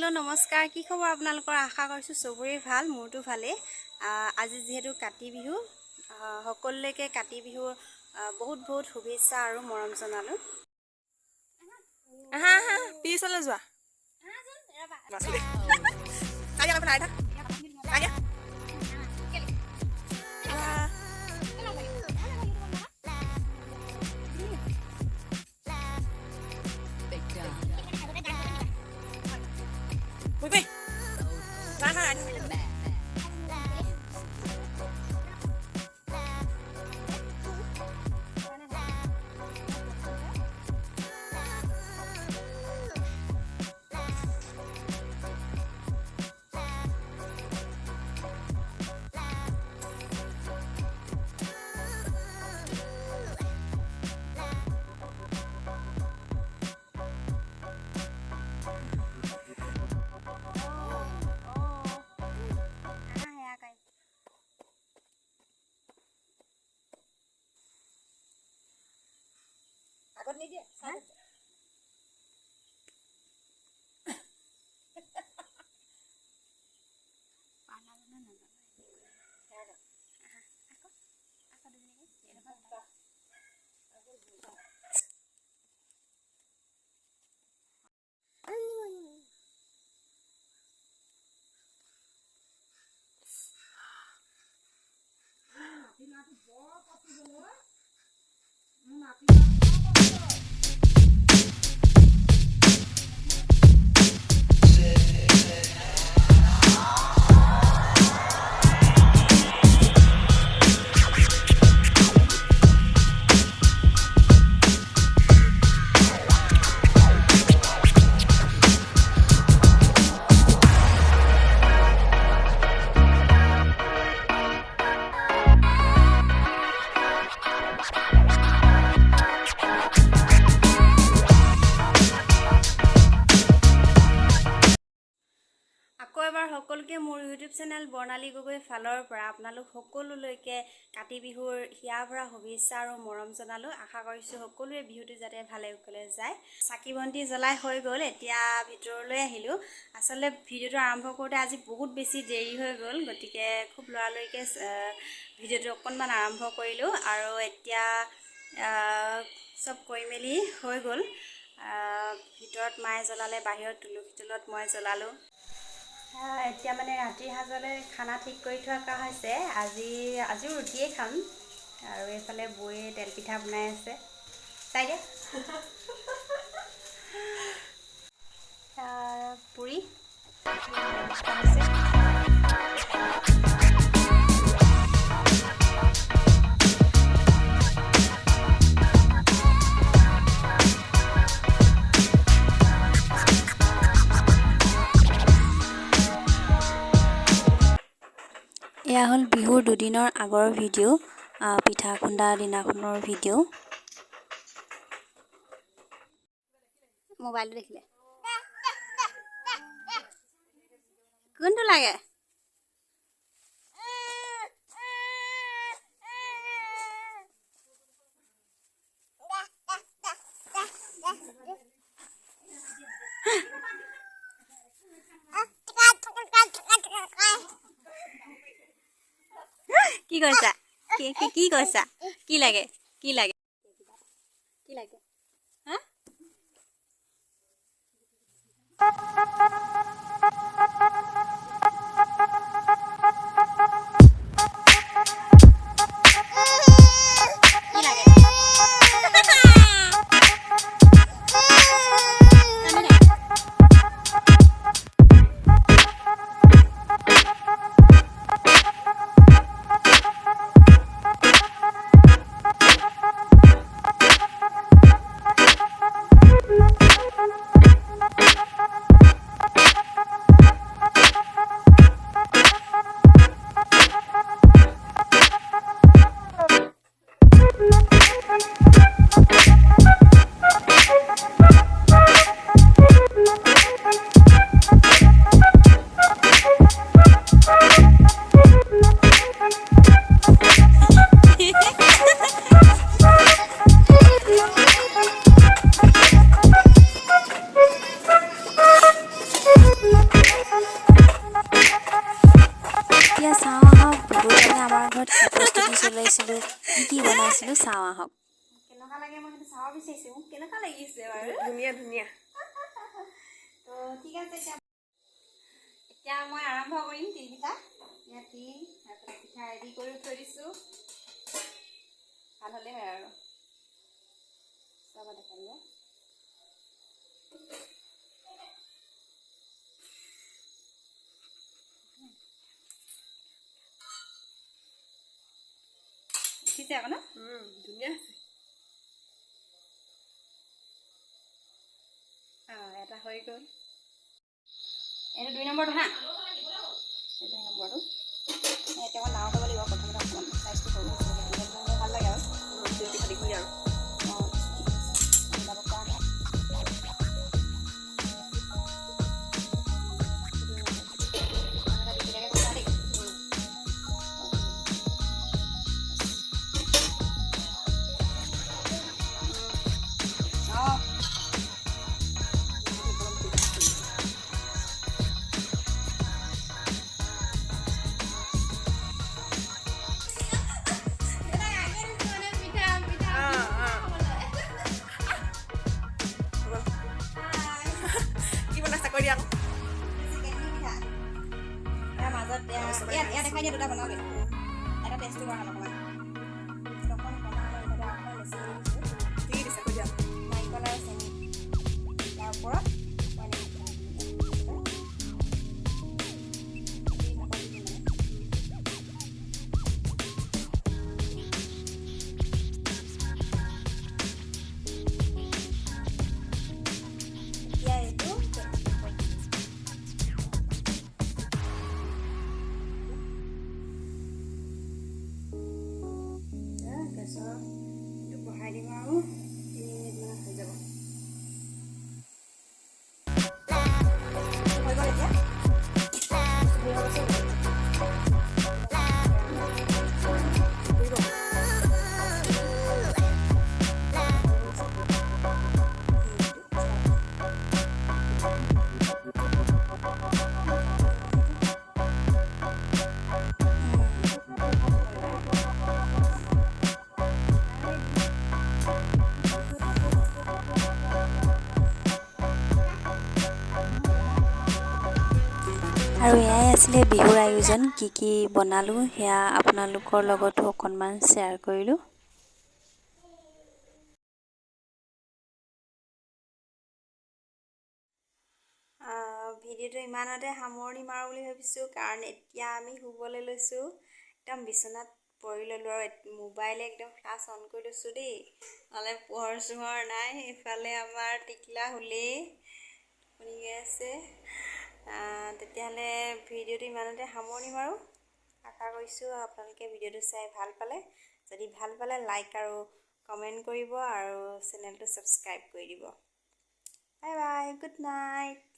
Hello नमस्कार की खबर आपनालोকৰ आशा কৰিছো সবৰে ভাল মোৰটো ভালে আজি যেহেতু কাতি বিহু সকলোলৈকে কাতি বিহু বহুত বহুত শুভেচ্ছা আৰু মৰম জনালো হা হা পিছলৈ যোৱা কাইয়া লৈ পেলাই Kayah Wait. Nah. Ni dia. সকলোকে মোৰ ইউটিউব চেনেল বৰ্ণালী গগৈ ফালৰ পৰা আপোনালোক সকলোলৈকে কাতি বিহুৰ হিয়া ভৰা শুভেচ্ছা আৰু মৰম জনালো আশা কৰিছো সকলোৱে বিহুটো যাতে ভালে কুশলে যায় চাকি বন্তি জ্বলাই হৈ গ'ল এতিয়া ভিতৰলৈ আহিলো আসলে ভিডিওটো আৰম্ভ কৰোতে আজি বহুত বেছি দেৰি হৈ গ'ল গতিকে খুব লৰালৈকে ভিডিওটো অকনমান আৰম্ভ কৰিলো আৰু এতিয়া সব কৈ মেলি হৈ গ'ল ভিতৰত মায়ে জ্বলালে বাহিৰত তুলসী তলত মই জ্বলালো এতিয়া মানে ৰাতিৰ সাজলে খানা ঠিক কৰি থোৱা হৈছে আজিও ৰুটিয়ে খাম আৰু এইফালে বয়ে তেল পিঠা বনাই আছে চাই দিয়া পুৰি এয়া হল বিহুৰ দুদিনৰ আগৰ ভিডিও পিঠা খুন্দা দিনাখনৰ ভিডিও মোবাইল দেখিলে কোনটো লাগে কি কৈছা কি কৈছা কি লাগে হা কি বনাইছিলোঁ চাওঁ আহক। কেনেকুৱা লাগে মই সেইটো চাব বিচাৰিছোঁ। মোক কেনেকুৱা লাগিছে বাৰু? ধুনীয়া ধুনীয়া। তো ঠিক আছে, এতিয়া মই আৰম্ভ কৰিম তিল পিঠা। এতিয়া তিল তাৰপিছত পিঠা ৰেডি কৰি থৈ দিছোঁ। ভাল হ'লে হয় আৰু চাব দেখাব। উঠিছে আকৌ ন? ধুনীয়া আছে। এটা হৈ গ'ল। এইটো 2 নম্বৰটো হা। এই 2 নম্বৰটো এতিয়া মই ডাঙৰ কৰিব লাগিব। প্ৰথমতে অকণমান চাইজটো সৰু হৈছে, ভাল লাগে আৰু তিল পিঠা দীঘলীয়া আৰু মিলাব পৰা নাই। কি বনাইছা কৈ দিয়া আকৌ। মাজত ইয়াত দেখাই দিয়া 2টা বনালে। এটা টেষ্টটো কৰা হ'ল অকণমান। অকণ বনালে অকণমান বেছি দিছোঁ। কি দিছা কৈ দিয়া। নাৰিকল আৰু চেনি তাৰ ওপৰত এতিয়া এইটো গেছৰ এইটো বঢ়াই দিম আৰু 3 মিনিটমান হৈ যাব। হৈ গ'ল এতিয়া। আৰু এয়াই আছিলে বিহুৰ আয়োজন। কি বনালোঁ সেয়া আপোনালোকৰ লগতো অকণমান শ্বেয়াৰ কৰিলোঁ। ভিডিঅ'টো ইমানতে সামৰণি মাৰোঁ বুলি ভাবিছোঁ, কাৰণ এতিয়া আমি শুবলৈ লৈছোঁ। একদম বিচনাত পৰি ল'লোঁ আৰু মোবাইলে একদম ফ্লাছ অন কৰি লৈছোঁ দেই, নহ'লে পোহৰ চোহৰ নাই। এইফালে আমাৰ টিকলা শুলেই শুনি আছে। তেতিয়াহ'লে ভিডিঅ'টো ইমানতে সামৰণি মাৰোঁ। আশা কৰিছোঁ আপোনালোকে ভিডিঅ'টো চাই ভাল পালে। যদি ভাল পালে লাইক আৰু কমেণ্ট কৰিব আৰু চেনেলটো ছাবস্ক্ৰাইব কৰি দিব। Bye bye, good night.